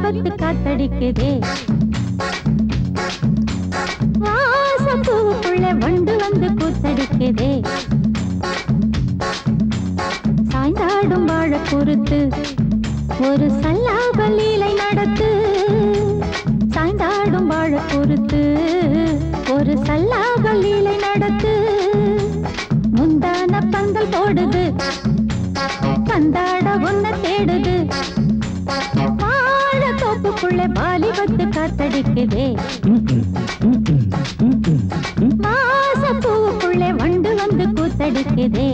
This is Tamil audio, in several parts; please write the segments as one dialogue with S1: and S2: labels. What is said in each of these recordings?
S1: வாலிபத்து காத்தடிக்குதே வாசப்பூவுக்குள்ள வண்டு வந்து கூத்தடிக்குதே சாய்ந்தாடும் வாழ பொறுத்து ஒரு சல்லாப லீலை நடத்து சாய்ந்தாடும் வாழ பொறுத்து ஒரு சல்லாப லீலை நடத்து முந்தான பந்தல் போடுது பந்தாட உன்ன தேடுது வாழ தோப்புக்குள்ள வாலிபத்து காத்தடிக்குதே வாசப்பூவுக்குள்ள வண்டு வந்து கூத்தடிக்குதே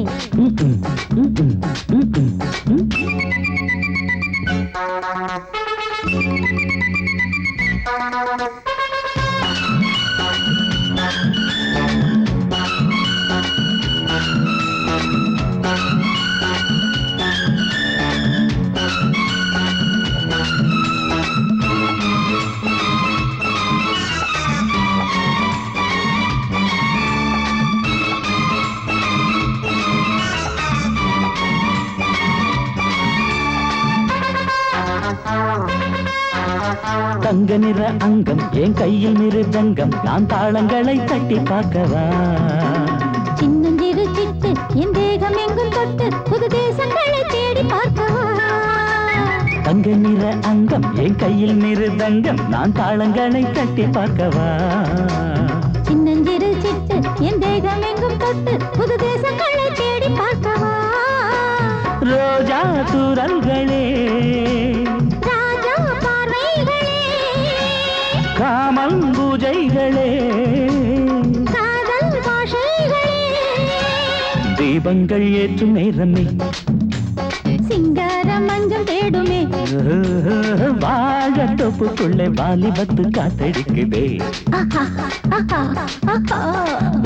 S2: தங்க நிற அங்கம் என் கையில் மிருதங்கம் நான் தாளங்களை தட்டி பார்க்கவா
S1: சின்னஞ்சிறு சிட்டு என் தேகம் எங்கும் தொட்டு புது தேசங்களை தேடி பார்க்கவா
S2: தங்க நிற அங்கம் என் கையில் மிருதங்கம் நான் தாளங்களை தட்டி பார்க்கவா
S1: சின்னஞ்சிறு சிட்டு என் தேகம் எங்கும் தொட்டு புது தேசங்களை தேடி பார்க்கவா
S2: ரோஜா தூரல்களே காமல் பூஜைகளே
S1: காதல் பாஷைகளே
S2: தீபங்கள் ஏற்றும் நேரமே
S1: சிங்கார மஞ்சள் தேடுமே
S2: வாழ தொப்புக்குள்ளே வாலிபத்து காத்தடிக்குதே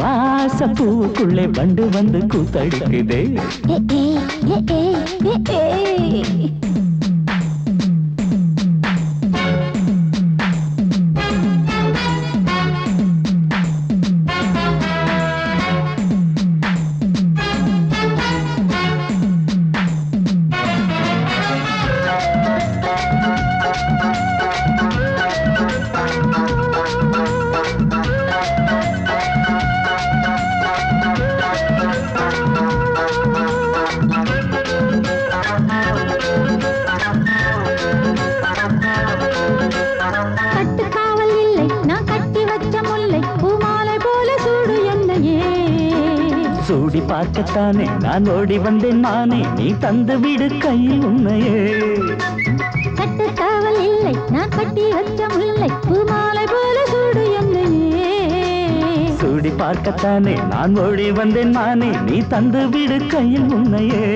S2: வாசப்பூவுக்குள்ளே வண்டு வந்து கூத்தடிக்குதே சூடி பார்க்கத்தானே நான் ஓடி வந்தேன் மானே நீ தந்து விடு கையில் உன்னையே
S1: கட்டு காவல் இல்லை நான் கட்டி வச்ச முல்லை பூமாலை போல சூடு என்னையே
S2: சூடி பார்க்கத்தானே நான் ஓடி வந்தேன் மானே நீ தந்து விடு கையில் உன்னையே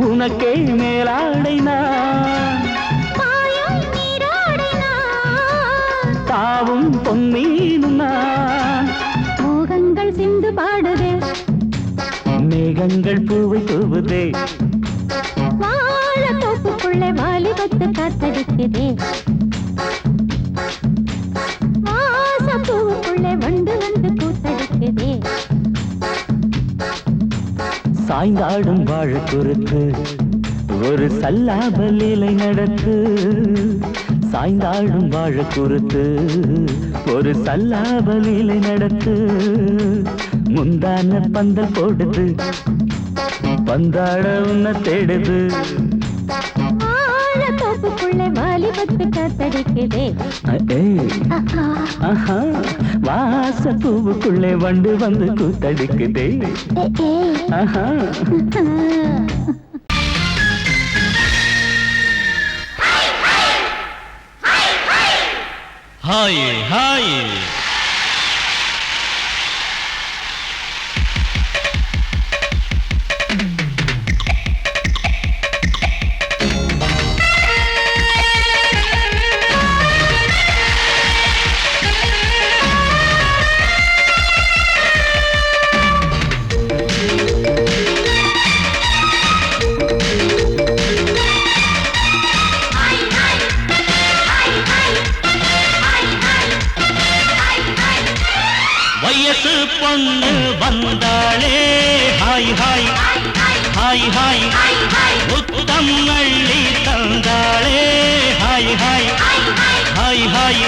S2: உனக்கே மேலாடைனா தாவும் பொன்னீனுனா
S1: மோகங்கள் சிந்து பாடுதே
S2: மேகங்கள் பூவை தூவுதே
S1: வாழ தோப்புக்குள்ளே வாலிபத்து காத்தடிக்குதே வாசப்பூவுக்குள்ளே வண்டு வந்து கூத்தடிக்குதே
S2: சாய்ந்தாடும் வாழ குறுத்து ஒரு சல்லாப லீலை நடத்து சாய்ந்தாடும் வாழ குறுத்து ஒரு சல்லாப லீலை நடத்து முந்தான பந்தல் போடுது பந்தாட உன்ன தேடுது
S1: வாழ தோப்புக்குள்ளே வாலிபத்து காத்தடிக்குதே
S2: வாசப்பூவுக்குள்ளே வண்டு வந்து கூத்தடிக்குதே
S3: ஹாய் ஹாய் வயசு பொண்ணு வந்தாளே ஹாய் ஹாய்
S2: ஹாய் ஹாய் முத்தம் அள்ளி தந்தாளே ஹாய் ஹாய் ஹாய் ஹாய்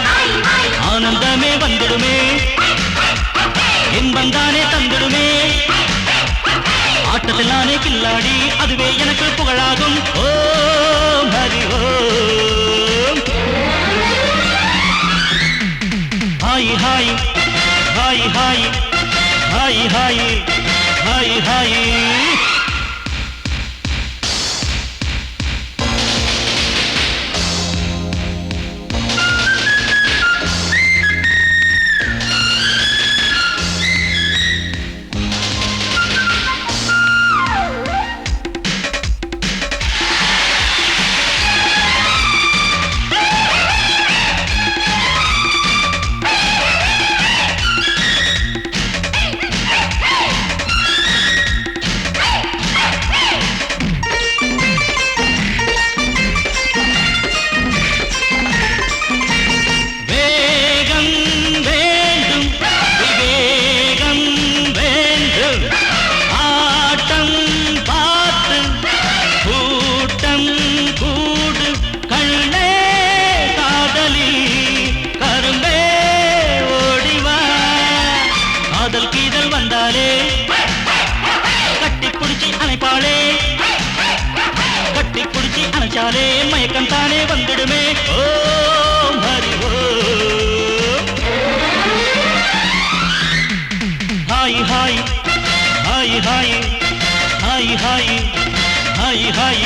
S2: ஆனந்தமே வந்துடுமே இன்பம் தானே தந்துடுமே ஆட்டத்தில் நானே கில்லாடி அதுவே எனக்கு புகழாகும் Om Hari Om hi hi hi hi hi hi hi hi அணைச்சாலே மயக்கம் தானே வந்துடுமே Om Hari Om hi hi hi hi hi hi hi hi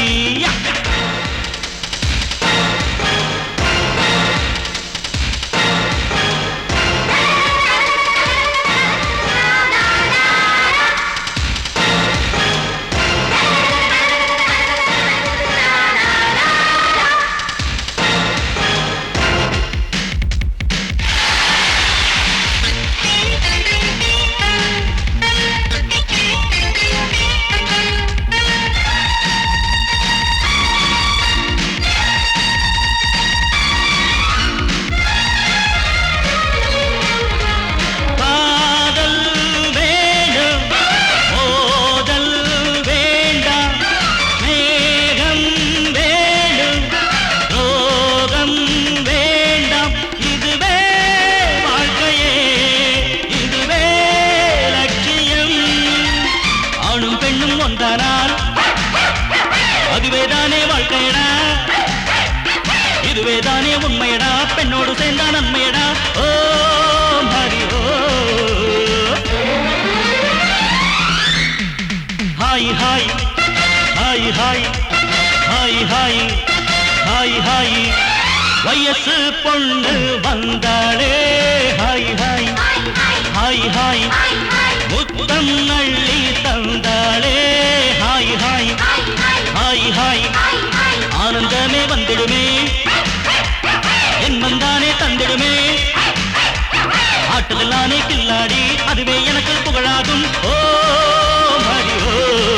S2: அதுவேதானே வாழ்க்கையடா இதுவேதானே உண்மையடா பெண்ணோடு சேர்ந்தா நன்மையடா Om Hari Om hi hi hi hi hi hi hi hi வயசு பொண்ணு வந்தாளே ஹாய் ஹாய் ஹாய் ஹாய் முத்தம் அள்ளி தந்தாளே ஹாய் ஹாய் ஹாய் ஹாய் ஆனந்தமே வந்துடுமே என்மன் தானே தந்திடுமே ஆட்டத்தில் நானே கில்லாடி அதுவே எனக்கு புகழாகும் ஓம் ஹரி ஓம்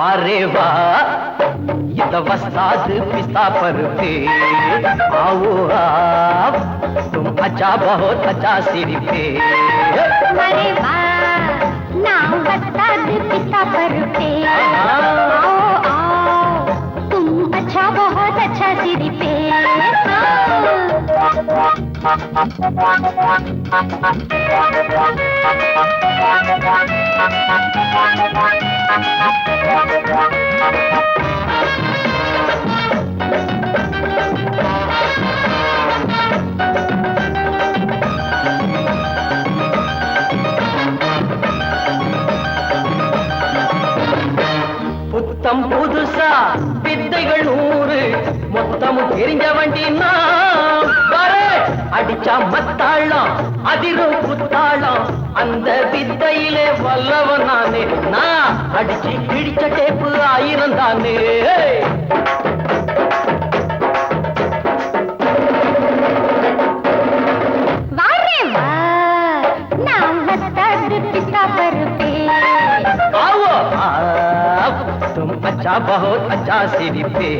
S3: वारे वाह ये तो वस्ताद पिस्ता पर पे आओ आप तुम अच्छा बहुत अच्छा सिर पे
S1: अरे वाह नाम वस्ताद पिस्ता पर पे आओ आओ तुम अच्छा बहुत अच्छा सिर पे
S3: புத்தம் புதுசா வித்தைகள் 100 மொத்தமும் தெரிஞ்ச வண்டி அடிச்சா மத்தாளம் அதிரும் புத்தாளம் அந்த வித்தையிலே வல்லவன் நானே நான் அடிச்சு கிழிச்ச டேப்பு 1000 தானே तुम अच्छा बहुत अच्छा सिर पे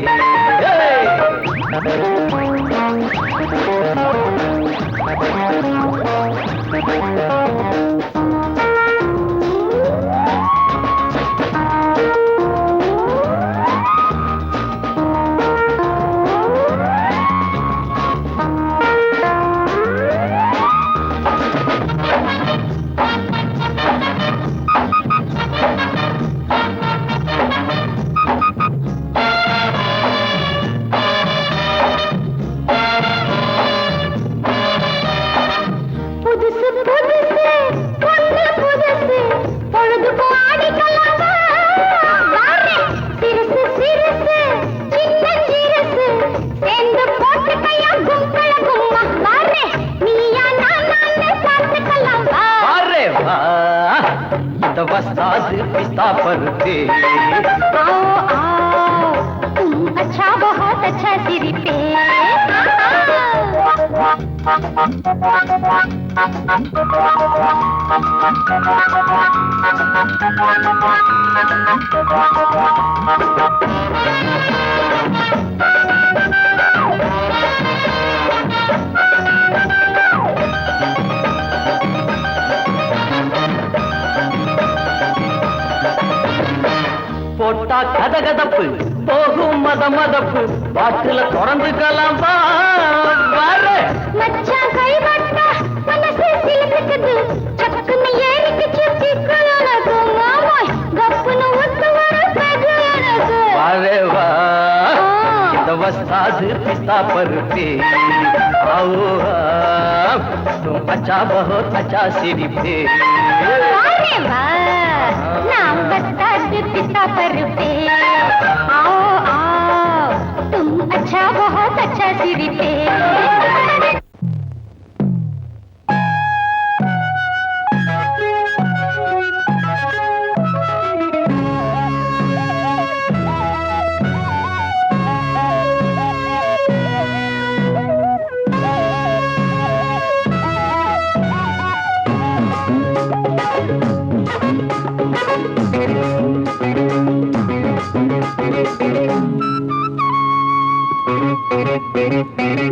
S3: वस्ताद पिस्ता पर पे
S1: आओ आओ तुम अच्छा बहुत अच्छा सिर पे
S3: போட்டா கதகதப்பு போகும் மதமதப்பு பாட்டுல தொடர்ந்துக்கலாம்
S1: மச்சான் கைவட்டா மனசு சிலுக்குது சக்குன்னு ஏறிக்கு சுத்தி கலனது மாமாய் கப்புன்னு ஒத்து வர பெகலனது
S3: वारे वाह ये तो वस्ताद पिस्ता पर पे आओ आप तुम अच्छा बहुत अच्छा सिर पे
S1: वारे वाह नाम वस्ताद पिस्ता पर पे आओ आओ तुम अच्छा बहुत अच्छा सिर पे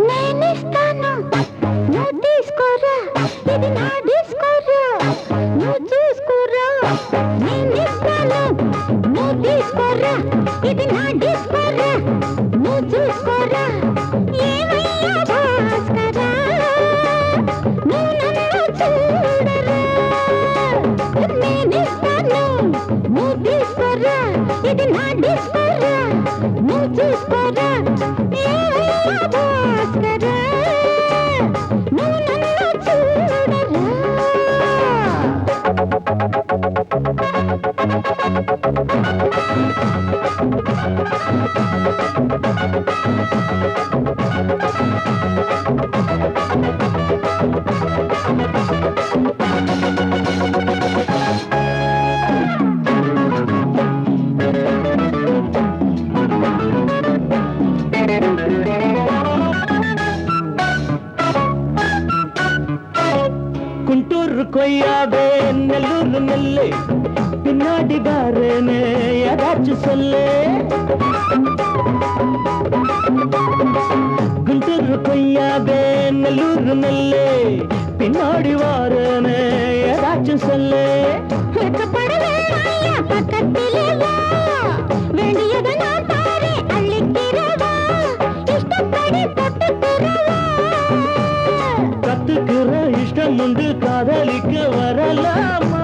S1: నేనిస్తాను నువ్వు తీసుకోరా ఇది నా డిస్కోరా నువ్వు చూసుకోరా నేనిస్తాను నువ్వు తీసుకోరా ఇది నా డిస్కోరా నువ్వు చూసుకోరా ఏమయ్యా భాస్కరా నువ్వు నన్ను చూడరా నేనిస్తాను నువ్వు తీసుకోరా ఇది నా డిస్కోరా నువ్వు చూసుకోరా
S2: குண்டூர் கொய்யாவே நெல்லூர் நெல்லை பின்னாடி பாருன்னு ஏதாச்சும் சொல்லு. குண்டூர் கொய்யாவே நல்லூர் நெல்லு பின்னாடி வாருன்னு ஏதாச்சும் சொல்லு.
S1: பக்கத்திலே வா வேண்டியது நான் தாரே அள்ளிக்கிறவா இஷ்டப்படி தொட்டுக்கிறவா.
S2: கத்துக்கிற இஷ்டம் உண்டு காதலிக்க வரலாமா?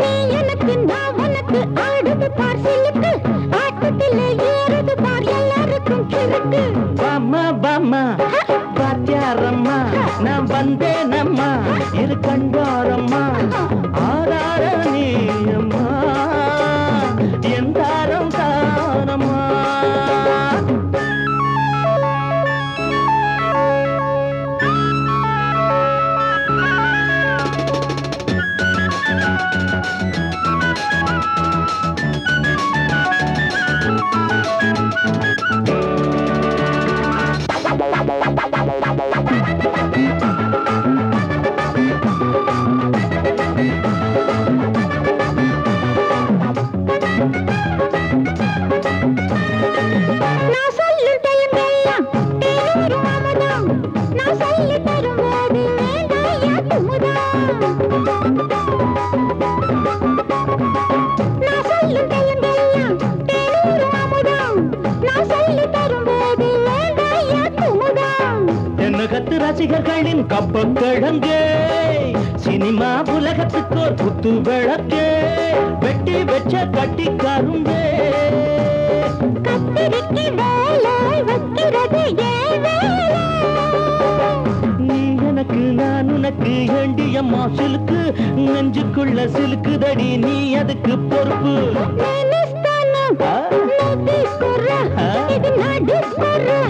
S1: நீ எனக்கு நான் உனக்கு ஆடுது பார் சிலுக்கு ஆட்டத்திலே ஏறுது பார் எல்லாருக்கும் கிழக்கு.
S2: பாமா பாமா பாத்தியாரம்மா நான் வந்தேனம்மா இரு கண்டாரம்மா ஆரார நீயம்மா எந்தாரம் தானம்மா.
S1: நான் சொல்லும் டைமெல்லாம் தேனூரும் அமுதம் நான் சொல்லி தரும்போது வேண்டாயா குமுதம். நான் சொல்லும் டைமெல்லாம் தேனூரும் அமுதம் நான் சொல்லி தரும்போது வேண்டாயா குமுதம்.
S2: தென்னகத்து ரசிகர்களின் கப்ப கிழங்கு சினிமா உலகத்துக்கோர் குத்து விளக்கு வெட்டி வச்ச கட்டி கரும்பு.
S1: கத்திரிக்கு வேலை வைக்கிறது ஏன் வேலை.
S2: நீ எனக்கு நான் உனக்கு ஏண்டியம்மா சிலுக்கு நெஞ்சுக்குள்ள சிலுக்குதடி நீ அதுக்கு பொறுப்பு.
S1: నేనిస్తాను నువ్వు తీసుకోరా ఇది నా డిస్కోరా.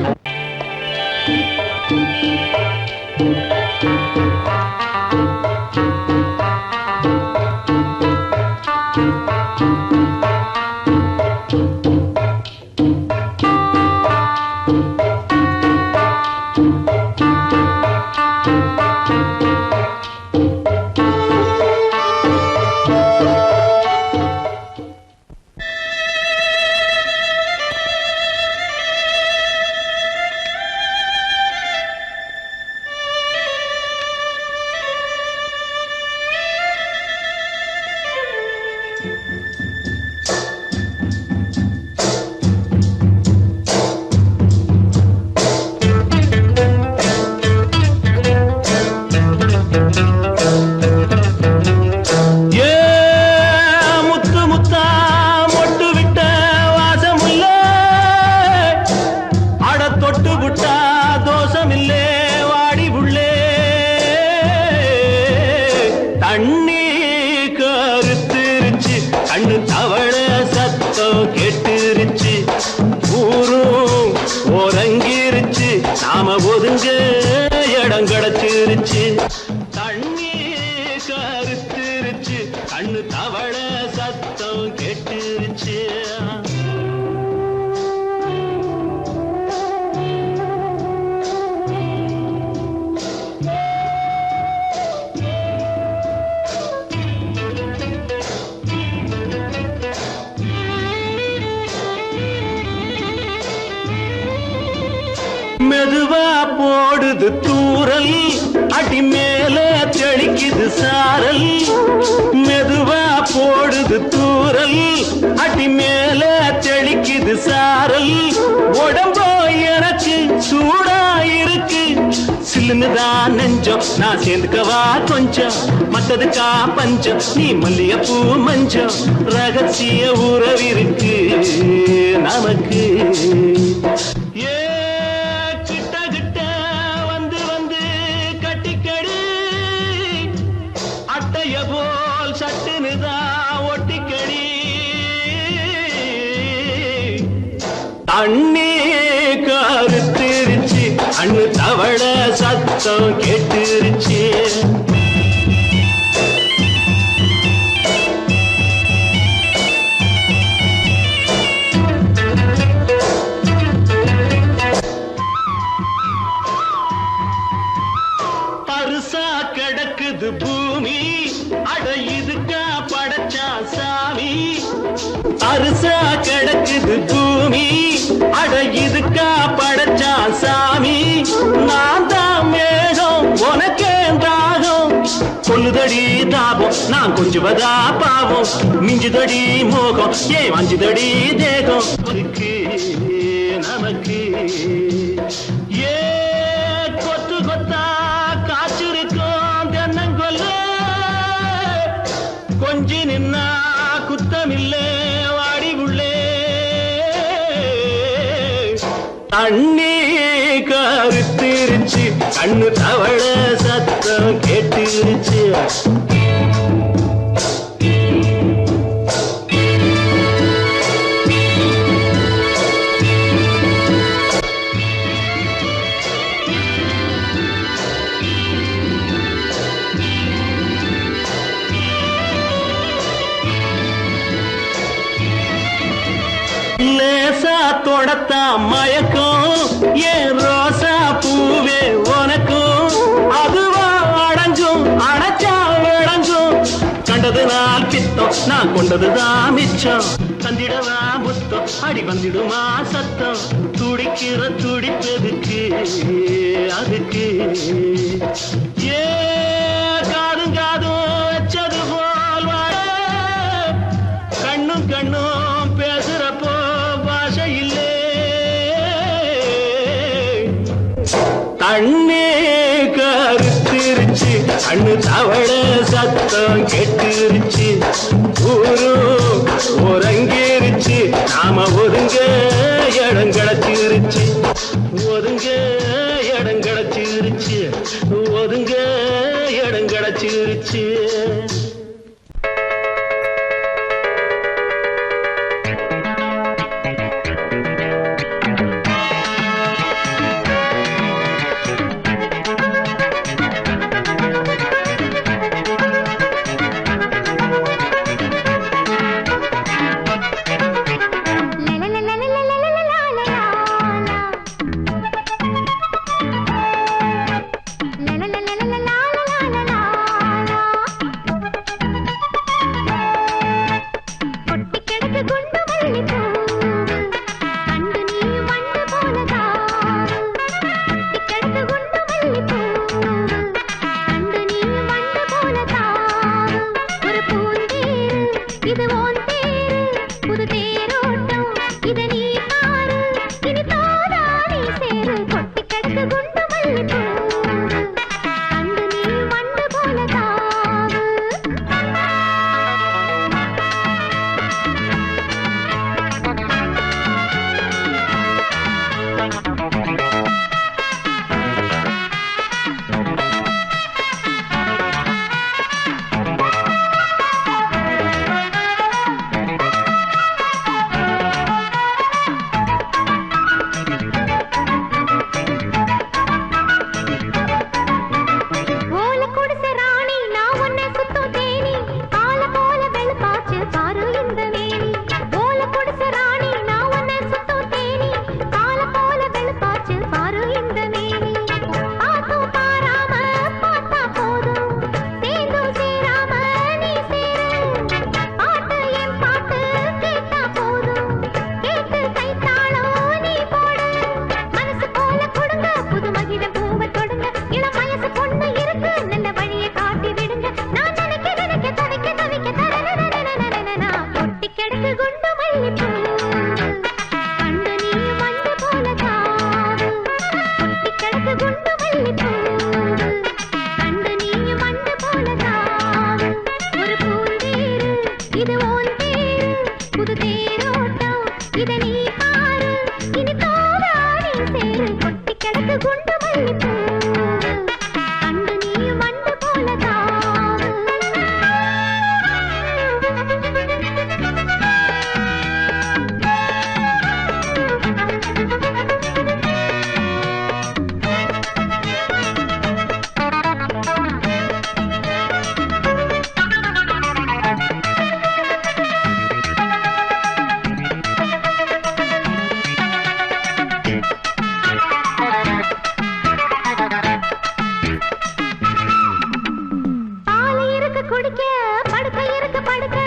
S3: நாம ஒதுங்க இடம் கிடைச்சிருச்சு. தண்ணி கருத்துருச்சு கண்ணு தவள சத்தம் கெட்டுருச்சு. மெதுவா போடுது தூரல் அடி மேல தெளிக்குது சாரல். மெதுவா போடுது தூரல் அடி மேல தெளிக்குது சாரல். உடம்போ எனக்கு சூடா இருக்கு சில்லுன்னுதான் நெஞ்சம் நான் சேர்ந்துக்கவா கொஞ்சம் மத்ததுக்கா பஞ்சம் நீ மல்லிகைப்பூ மஞ்சம் ரகசிய உறவிருக்கு நமக்கு. போல் சட்டுனுதா ஒட்டிக்கடி தண்ணி கருத்திருச்சு அண்ணு தவள சத்தம் கேட்டுருச்சு. பருசா கிடக்குது பூமி அட இதுக்கா
S4: படைச்சா சாமி அரிசா கிடக்குது பூமி அட இதுக்கா படைச்சா சாமி நான் தான் மேகம் உனக்கே தாகம் கொல்லுதடி தாபம் நான் கொஞ்சுவதா பாவம் மிஞ்சுதடி மோகம் ஏன் வஞ்சுதடி தேகம் நமக்கு ஏ கொத்து கொத்தா காய்ச்சிருக்கோம் தென்னங்கொல்ல கொஞ்சி நின்னா குத்தமில்லே வாடி உள்ளே தண்ணி கருத்திருச்சு கண்ணு தவள சத்தம் கேட்டுருச்சு லேசா தொடத்தா மயக்கம் ஏன் ரோசா பூவே உனக்கும் அதுவா அடங்கும் அடைச்சா விளங்கும் கண்டது நாள் பித்தம் நான் கொண்டதுதான் மிச்சம் தந்திடவா புத்தம் அடி வந்திடுமா சத்தம் துடிக்கிற துடிப்பதுக்கு அதுக்கு ஏ காதும் காதும் வச்சது போல் வாழ கண்ணும் கண்ணும் பேசுறப்போ பாஷை இல்லே தண்ணே கருத்திருச்சு கண்ணு தவள சத்தம் கெட்டுருச்சு ஊரும் ஒருங்கிருச்சு நாம ஒதுங்க இடம் கிடச்சிருச்சு ஒதுங்க இடம் கிடச்சிருச்சு ஒதுங்க இடம் கிடச்சிருச்சு
S1: குடிக்க படுக்க இருக்க படுக்க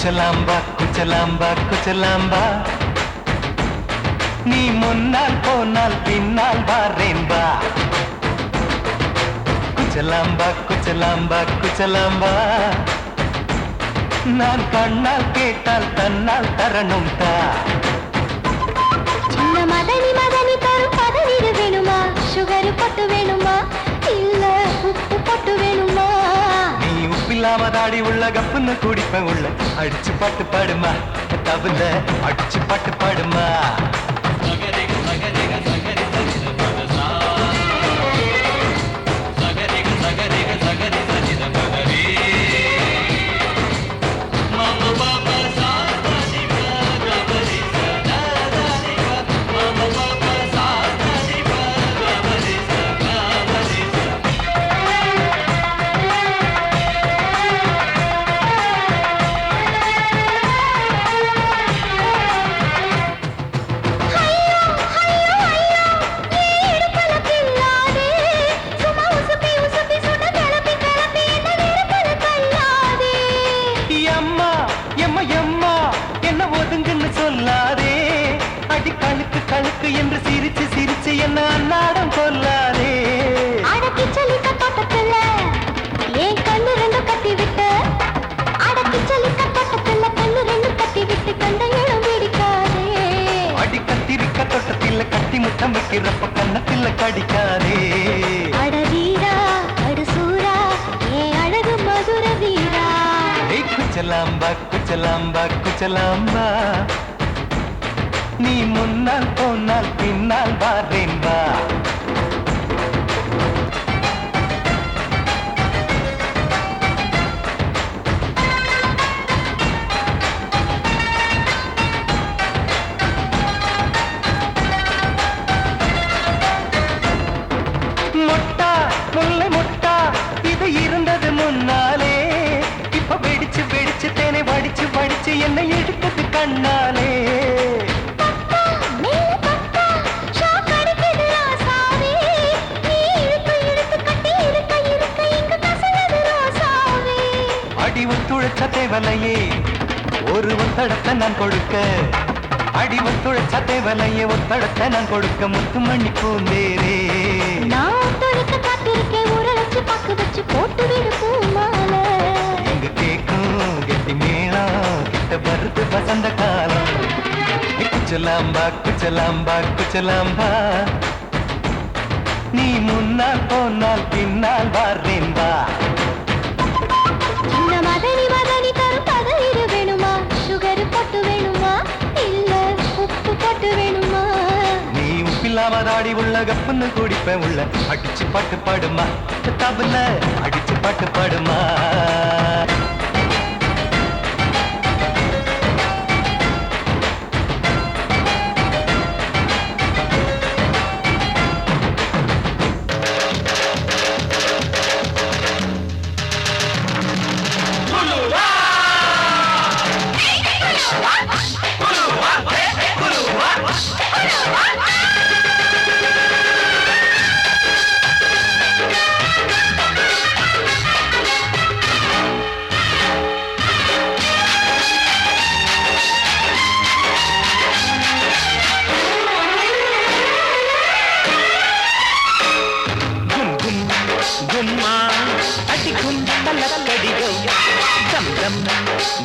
S5: குச்சலாம்பா குச்சலாம்பா குச்சலாம்பா நீ முன்னால் போனால் பின்னால் வாரேன்பா குச்சலாம்பா குச்சலாம்பா குச்சலாம்பா நான் கண்ணால் கேட்டால் தன்னால் தரணும் தா
S1: சின்ன மதனி மதனி தரும் பதநீர் வேணுமா சுகர் பொட்டு வேணுமா இல்ல உப்பு பொட்டு வேணுமா
S5: நீ உப்பில்லாம தாடி உள்ள கப்புன்னு குடிப்பேன் உள்ள அடிச்சு பாட்டு பாடுமா தவுல அடிச்சு பாட்டு பாடுமா சொல்லாதே அடி கழுக்கு கழுக்கு என்று சிரிச்சு சிரிச்சு என்ன அன்னாடம் கொல்லாதே
S1: அடக்கி சொல்லிக்க தோட்டத்துல ஏன் கண்ணு ரெண்டு கட்டி விட்டு அடக்கி சொல்லிக்க தோட்டத்துல கண்ணு ரெண்டு கட்டி விட்டு கண்ட இடம் பிடிக்காதே
S5: அடி கத்திரிக்க தோட்டத்தில் கட்டி முட்டம் வைக்கிறப்ப கண்ணத்தில் கடிக்காதே
S1: அட வீரா அடு சூரா ஏன் அழகு மதுர வீரா
S5: குச்சலாம்பா குச்சலாம்பா குச்சலாம்பா நீ முன்னால் போனால் பின்னால் வாரேன்பா முட்டா முல்லை முட்டா இது இருந்தது முன்னாலே இப்ப வெடிச்சு வெடிச்சு தேனை வடிச்சு வடிச்சு என்னை எடுத்தது கண்ணாலே அடி ஒத்துழைச்ச தேவலையே ஒரு ஒத்தடத்தை நான் கொடுக்க அடி ஒத்துழைச்ச தேவலையே ஒத்தடத்தை நான் கொடுக்க முத்துமணி பூந்தேரே
S1: நான் தொடுக்க காத்திருக்கேன் உரளச்சு பக்கு வச்சு போட்டு விடு பூமாலை
S5: எங்க கேக்கும் கெட்டி மேளம் கிட்ட வருது வசந்த காலம் குச்சலாம்பா குச்சலாம்பா குச்சலாம்பா நீ முன்னால் போனால் பின்னால் வாரேன்பா
S1: சின்ன மதனி மதனி தரும் பதநீர் வேணுமா சுகர் பொட்டு வேணுமா இல்ல உப்பு பொட்டு வேணுமா
S5: நீ உப்பில்லாம தாடி உள்ள கப்புன்னு குடிப்பேன் உள்ள அடிச்சு பாட்டு பாடுமா தபுல அடிச்சு பாட்டு பாடுமா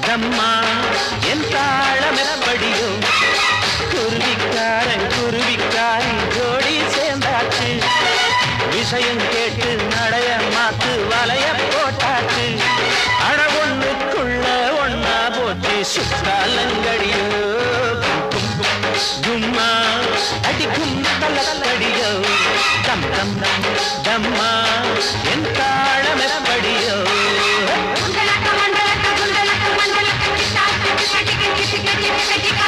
S5: தம்மா என் தாளமெப்படியோ குருவிக்காரி ஜோடி சேர்ந்தாச்சு விஷயம் கேட்டு நடைய மாத்து வலைய போட்டாச்சு அட ஒண்ணுக்குள்ள ஒன்னா போச்சு சுத்தாலங்கடியோ கும்மா அடிக்கும் தலக்கடியோ தம் தம் தம்மா என் தாளமெப்படியோ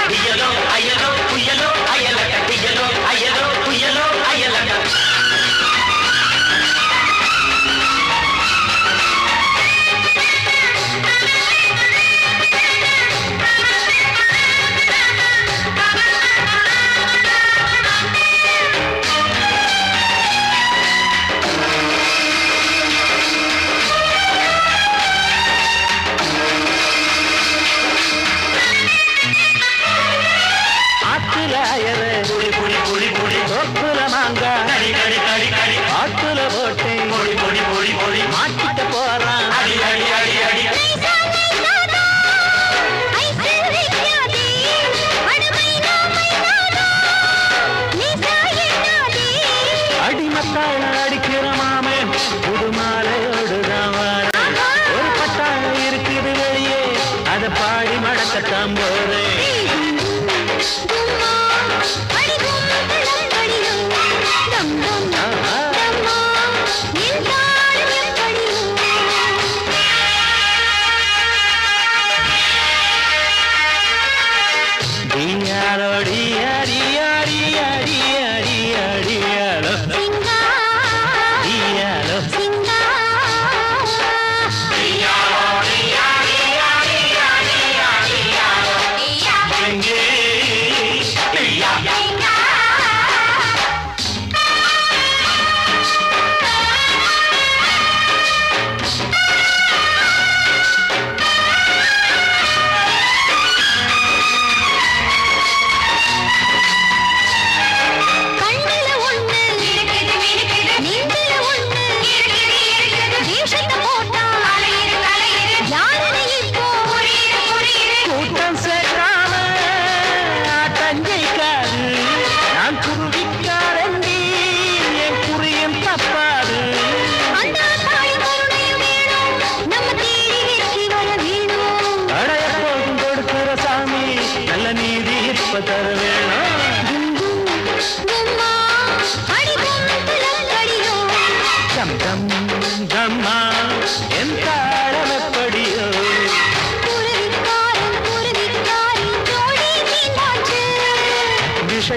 S5: புயலோ அயலோ புயலோ அயலக புயலோ அயலோ புயலோ அயலக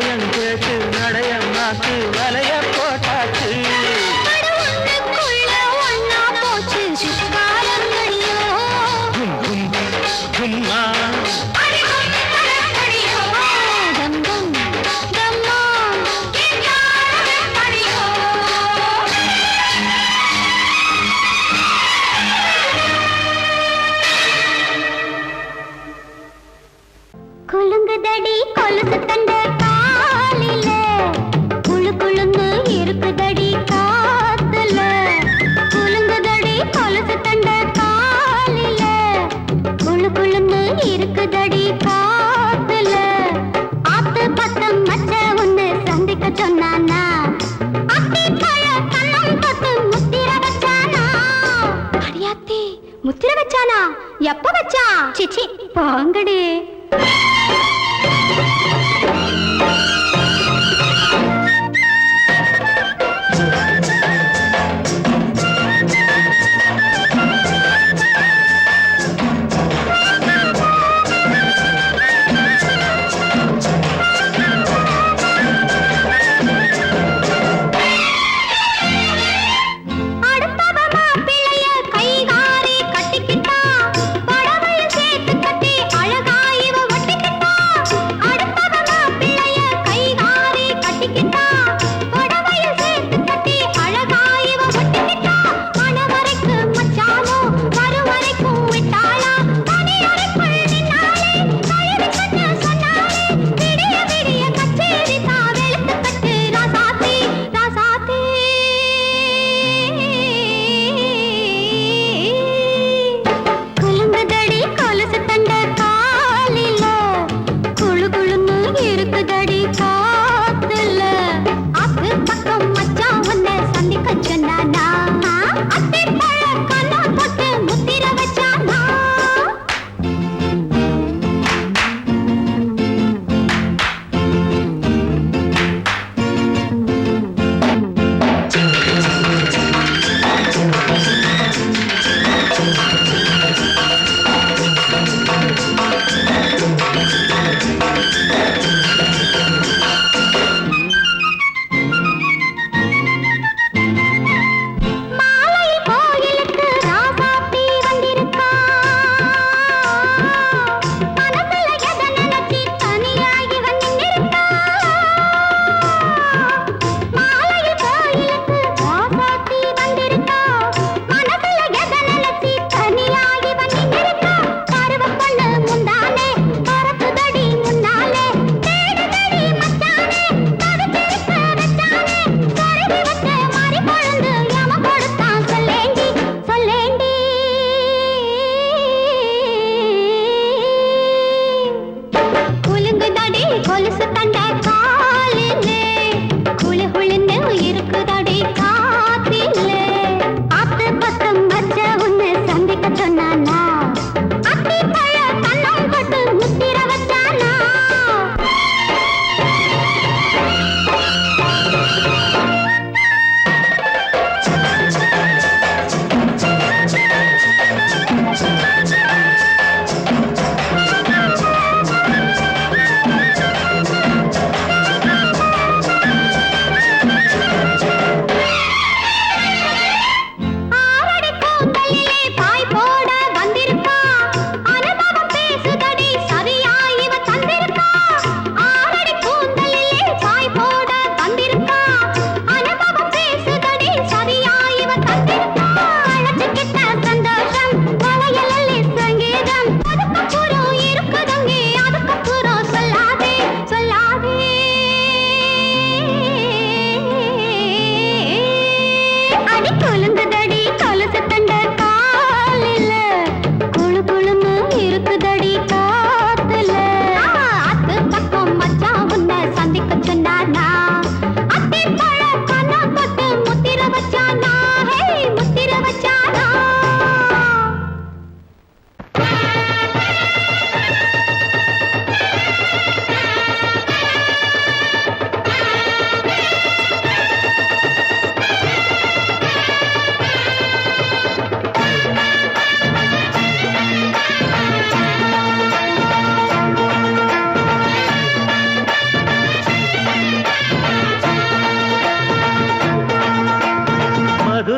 S4: விடயம் கேட்டு நடைய மாத்து வலைய போட்டாச்சு
S1: ஒன்னா போச்சு சுக்காரங்கடியோ
S4: கும் கும் கும்மா
S1: கம் கம் கம்மா குலுங்குதடி கொலுசு தண்ட காலில குளு குளுந்து இருக்குதடி காத்துல குலுங்குதடி கொலுசு தண்ட காலில குளு குளுந்து இருக்குதடி காத்துல ஆத்து பத்தம் மச்ச ஒண்ணு சந்திக்க சொன்னானா அத்தி பழ கண்ணம் தொட்டு முத்திர வச்சானா அடியாத்தி முத்திர வச்சானா எப்ப வச்சா சிச்சி பாங்கடி அடுத்தவ மாப்பிள்ளைய கைகாரி கட்டிக்கிட்டா படவைய சேர்த்து கட்டி அழகாயிவ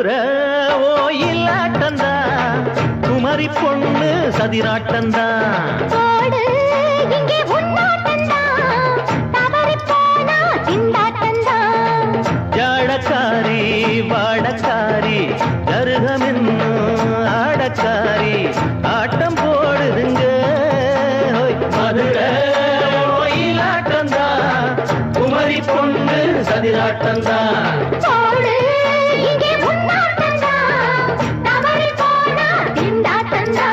S3: மதுரை ஓயிலாட்டந்தா குமரி பொண்ணு சதிராட்டந்தா
S1: போடு இங்கே உன்னாட்டந்தா தவறி போனா திண்டாட்டந்தா
S3: ஜாடக்காரி வாடக்காரி கருகமென்னு ஆடக்காரி ஆட்டம் போடுதுங்க மதுரை ஓயிலாட்டந்தா குமரி பொண்ணு சதிராட்டந்தா
S1: போடு இங்கே உன்னாட்டந்தா தவறி போனா திண்டாட்டந்தா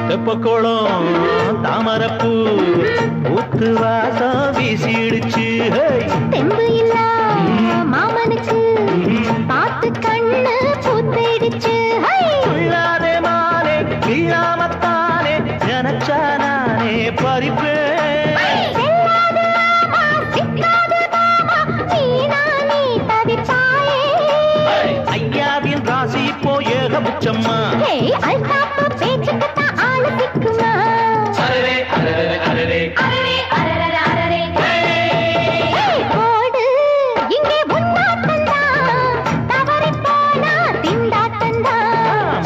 S3: தெப்பக்குளம் தாமரப்பூ ஊத்து வாசம் வீசிடுச்சு
S1: தெம்பு இல்ல மாமனுக்கு பார்த்து கண்ணு பூத்திடுச்சு
S3: உள்ளாதே மானே வீழாமத்தானே நினைச்சா நானே பறிப்பேன் ஐயாவின் ராசி இப்போ ஏகபுச்சம்மா
S1: பேச்சுக்கத்தான் ஆளு திக்குமா
S3: அரரே அரரே அரரே
S1: அரரே அரரே அரரே போடு இங்கே உன்னாட்டந்தா தவறி போனா திண்டாட்டந்தா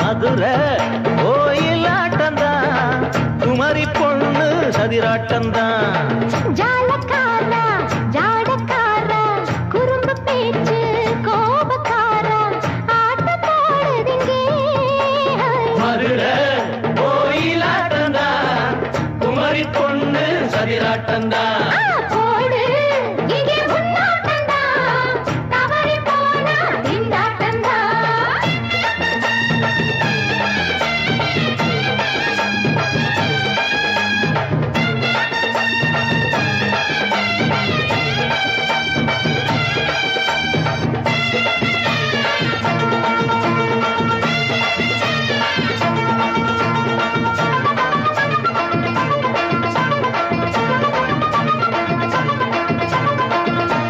S3: மதுரை ஓயிலாட்டந்தா குமரி பொண்ணு சதிராட்டந்தா
S1: ஜாலக்காரா ஜாடக்காரா குறும்பு பேச்சு கோபக்காரா ஆட்ட போடுதிங்கே
S3: மதுரை ஓயிலாட்டந்தா குமரி பொண்ணு சதிராட்டந்தா
S1: போடு இங்கே உன்னாட்டந்தா தவறி போனா திண்டாட்டந்தா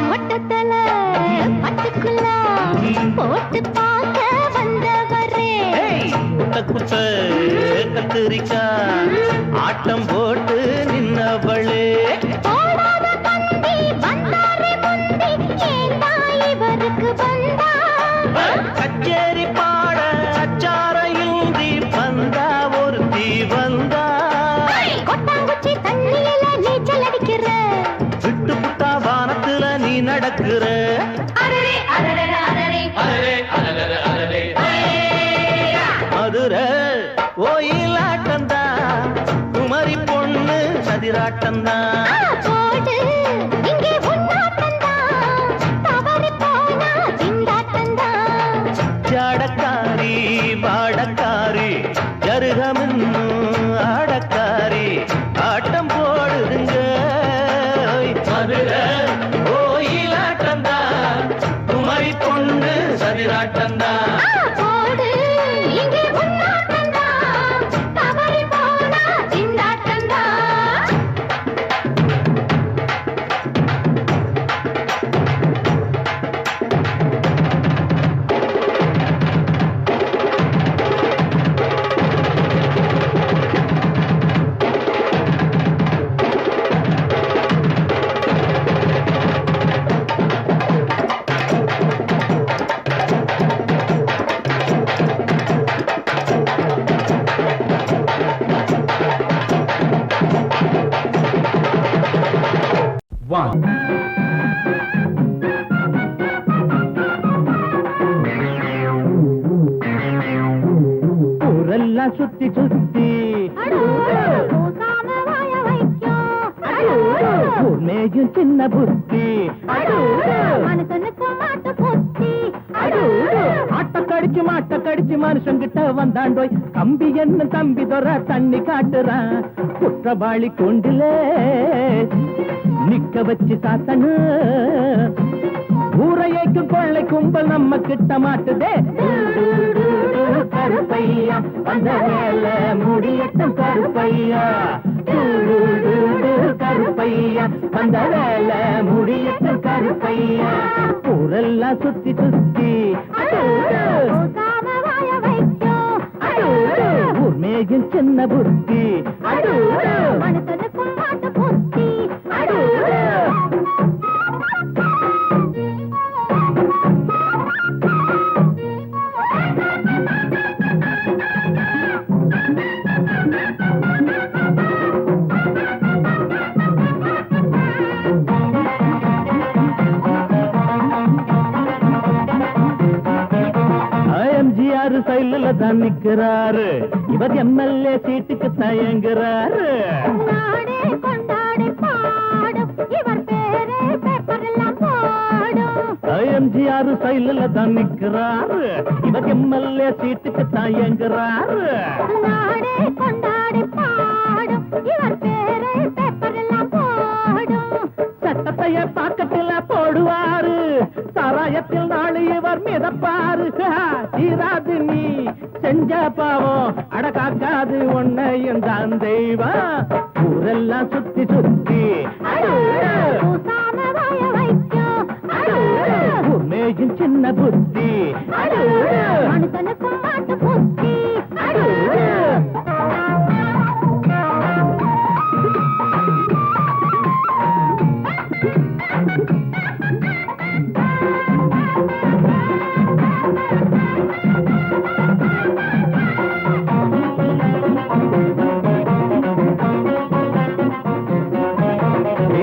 S1: மொட்டத்தல பட்டுக்குள்ள போட்டு பார்க்க வந்தவரே
S3: குட்ட குட்ட கத்திரிக்கா ஆட்டம் போட்டு நின்னவளே
S1: போடாத பந்தி வந்தாரே முந்தி ஏண்டா இவருக்கு வந்தா
S3: கச்சேரி பாட அச்சாரையுந்தி வந்தா ஒருத்தி வந்தா
S1: கொட்டாங்குச்சி தண்ணியில நீச்சல் அடிக்கிற
S3: விட்டு புட்டா வானத்துல நீ நடக்கிற
S1: அரரே அரரே அரரே
S3: அரரே அரரே அரரே மதுரை ஓயிலாட்டந்தா குமரி பொண்ணு சதிராட்டந்தா
S1: போடு இங்கே உன்னாட்டந்தா தவறி போனா திண்டாட்டந்தா
S3: ஜாடக்காரி வாடக்காரி ஜருகமின்னு ஆடக்காரி ஆட்டம் போடுதுங்க மதுரை ஓயிலாட்டந்தா குமரி பொண்ணு சதிராட்டந்தா
S1: போடு இங்கே உன்னாட்டந்தா தவறி போனா திண்டாட்டந்தா
S3: ஊரெல்லாம் சுத்தி சுத்தி மேயும் சின்ன புத்தி ஆட்ட கடிச்சு மனுஷங்கிட்ட வந்தாண்டோய் கம்பி என்ன தம்பி தொற தண்ணி காட்டுறான் குற்றவாளி கொண்டுல நிக்க வச்சு சாத்தனு ஊரையைக்கும் கொள்ளை கும்பல் நம்ம கிட்ட மாட்டுதே கருப்பை கருப்பையா வந்த வேலை முடியட்டும் கருப்பையா கருப்பையா வந்த வேலை முடியட்டும் கருப்பையா ஊரெல்லாம் சுத்தி சுத்தி ஊர் மேகின் சின்ன புத்தி
S1: மனசனுக்கும் மாட்டு புத்தி
S3: எம்ஜிஆர் சைடுல தான் நிக்கிறாரு இவர் எம்எல்ஏ சீட்டுக்கு தயங்குறாரு
S1: நாடே கொண்டாடி பாடும் இவர் பேரே பேப்பரெல்லாம் போடும்
S3: எம்ஜிஆர் சைடுல தான் நிக்கிறாரு இவர் எம்எல்ஏ சீட்டுக்கு தயங்குறாரு
S1: நாடே கொண்டாடி பாடும் இவர் பேரே பேப்பரெல்லாம் போடும்
S3: சட்டத்தைய பாக்கத்துல போடுவாரு சாராயத்தில் நாளை இவர் மிதப்பாரு தீராது நீ செஞ்ச பாவம் அடக்காக்காது உன்னையும் தான் தெய்வம் ஊரெல்லாம் சுத்தி சுத்தி உண்மையும் சின்ன புத்தி
S1: மனுஷனுக்கும் மாட்டு புத்தி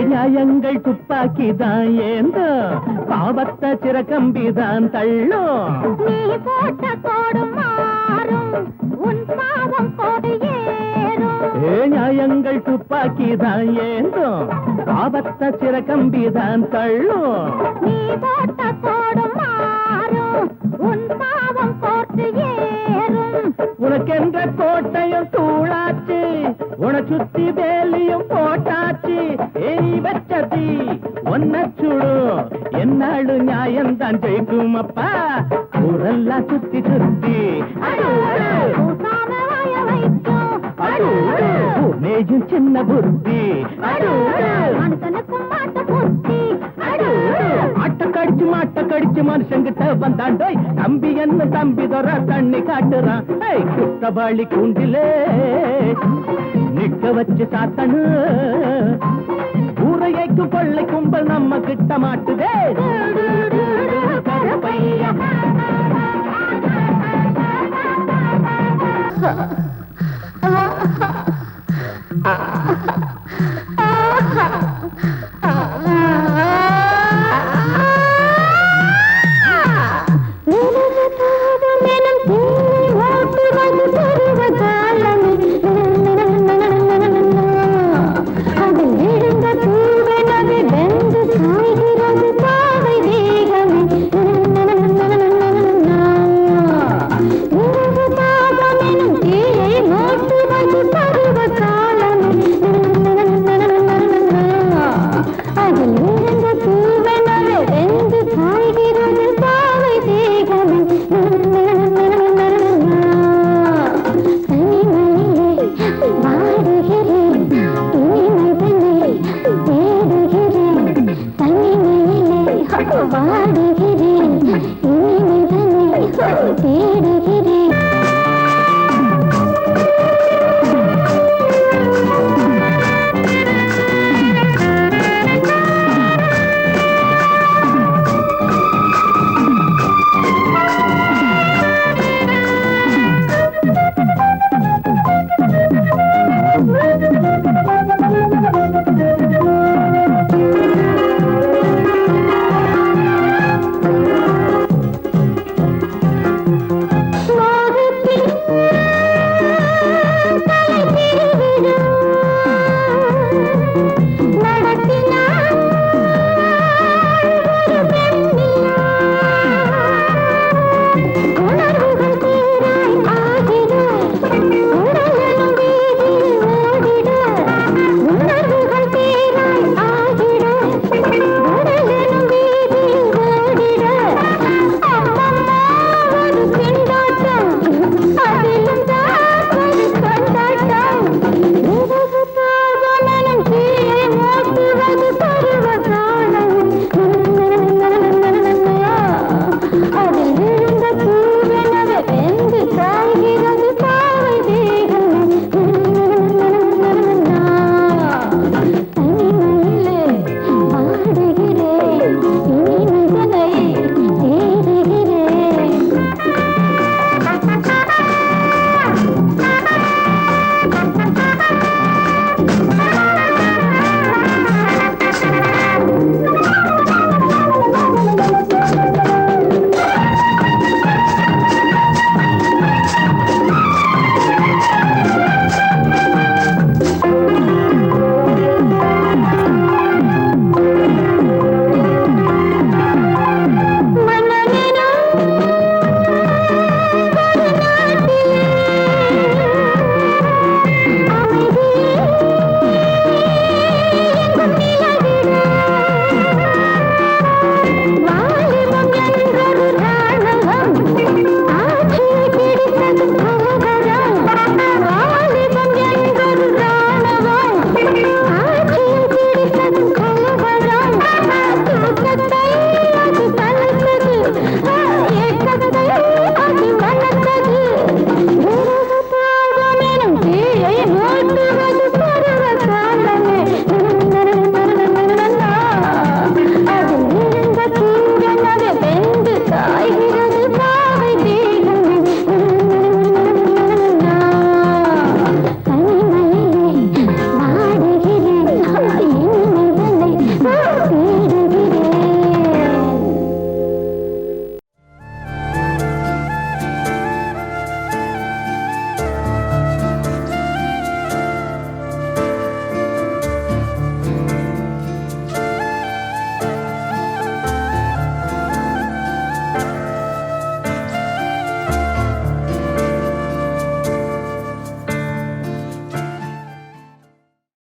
S3: நியாயங்கள் துப்பாக்கிதான் ஏந்தோ பாவத்தை சிறக்கம்பிதான் தள்ளும்
S1: நீ போட்ட கோடு மாறும் உன் பாவம் கோடு ஏறும்
S3: நியாயங்கள் துப்பாக்கிதான் ஏந்தோ பாவத்தை சிறக்கம்பிதான் தள்ளும்
S1: நீ போட்ட கோடு மாறும் உன் பாவம் கோட்டு ஏறும்
S3: உனக்கென்ற கோட்டையும் தூளாச்சு உன சுத்தி வேலியும் போட்டாச்சு ஏய் வச்சதி ஒன்ன சுடும் என்னாடு நியாயம்தான் ஜெயிக்கும் அப்பா ஊரெல்லாம் சுத்தி சுத்தி மேஜும் சின்ன புத்தி
S1: மனுஷனுக்கும் மாட்டு புத்தி
S3: மாட்ட கடிச்சு மனுஷங்கிட்ட வந்தாண்டோய் தம்பி என்ன தம்பி தொற தண்ணி காட்டுறான் குத்தவாளி கூண்டிலே நிக்க வச்சு சாத்தனு ஊரையைக்கு கொள்ளை கும்பல் நம்ம கிட்ட மாட்டுதே கருப்பையா